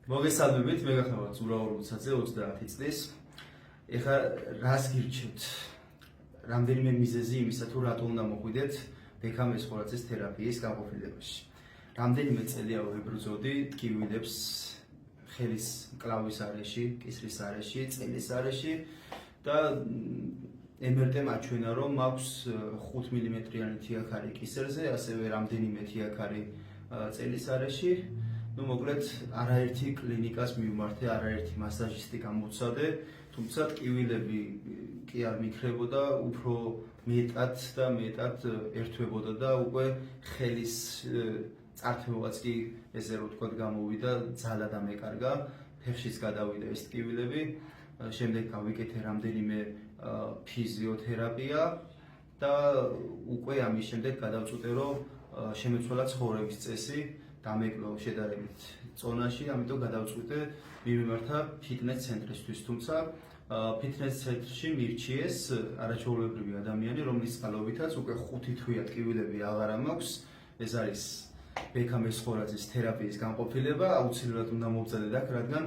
მოგესალმებით, მე გახლავართ ზურაო რუცაძე 30 წლის. ეხლა რას გირჩევთ? რამდენიმე მიზეზი იმისა თუ რატო უნდა მოხვიდეთ ბექამ ესხორაძის თერაპიის განყოფილებაში. რამდენიმე წელია ვებრძოდი ტკივილებს ხელის მკლავის არეში, კისრის არეში, წელის არეში და MRT-მ აჩვენა რომ მაქვს 5 მმ-იანი თიაქარი კისერზე, ასევე რამდენიმე თიაქარი წელის არეში. მოკლედ არაერთი კლინიკას მივმართე, არაერთი მასაჟისტი გამოცადე, თუმცა ტკივილები კი არ მიქრებოდა, უფრო მეტად და მეტად ერთვებოდა და უკვე ხელის წართმევაც კი ესე რომ ვთქვათ გამოვიდა, ძალა დამეკარგა, ფეხშიც გადავიდა ეს ტკივილები. შემდეგ გავიკეთე რამდენიმე ფიზიოთერაპია და უკვე ამის შემდეგ გადავწყვიტე რომ შემეცვალა ცხოვრების წესი. დამეკლო შედარებით წონაში, ამიტომ გადავწყვიტე მივიმართა ფიტნეს ცენტრისთვის, თუმცა ფიტნეს ცენტრში მირჩიეს არაჩვეულებრივი ადამიანი, რომლის წყალობითაც უკვე 5 თვეა ტკივილები აღარ მაქვს. ეს არის ბექამ ესხორაძის თერაპიის განყოფილება, აუცილებლად უნდა მოვწადეთ აქ, რადგან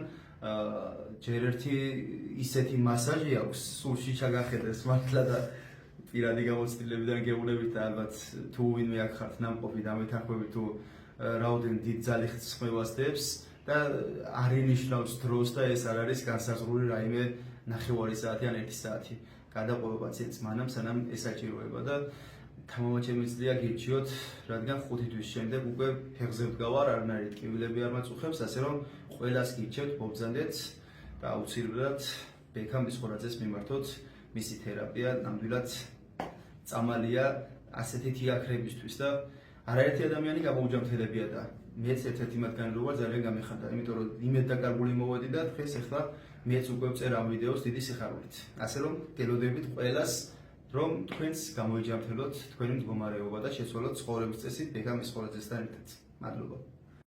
ჯერ ერთი ისეთი მასაჟი აქვს, სულში ჩაგახედეს მართლა და პირადი გამოცდილებიდან გეუბნებით და ალბათ თუ ვინმე აქ ხართ ნამყოფი დამეთანხმებით თუ რაოდენ დიდ ძალით ხმევას დებს და არ ინიშნავს დროს და ეს არ არის განსაზღვრული რაიმე 9 საათი ან 1 საათი. გადაყვება პაციენტს მანამ სანამ ესაჭიროება და თამამაჩემიძლია გირჩიოთ, რადგან 5 თვის შემდეგ უკვე ფეხზე ვდგავარ, არანაირი ტკივილები არ მაწუხებს, ასე რომ ყველას გირჩევთ მობრძანდეთ და აუცილებლად ბექამ ესხორაძეს მიმართოთ, მისი თერაპია ნამდვილად წამალია ასეთი თიაქრებისთვის და არაერთი ადამიანი გამოუჯამთელებია და მეც ერთ-ერთი მათგანი რო ვარ ძალიან გამეხარდა, იმიტომ რომ იმედ დაკარგული მოვედი და დღეს ახლა მეც უკვე ვწერ ამ ვიდეოს დიდი სიხარულით. ასე რომ გელოდებით ყველას რომ თქვენს გამოიჯამთელოთ თქვენი მდგომარეობა და შეცვალოთ ცხოვრების წესი ბექამ ესხორაძესთან ერთად. მადლობა.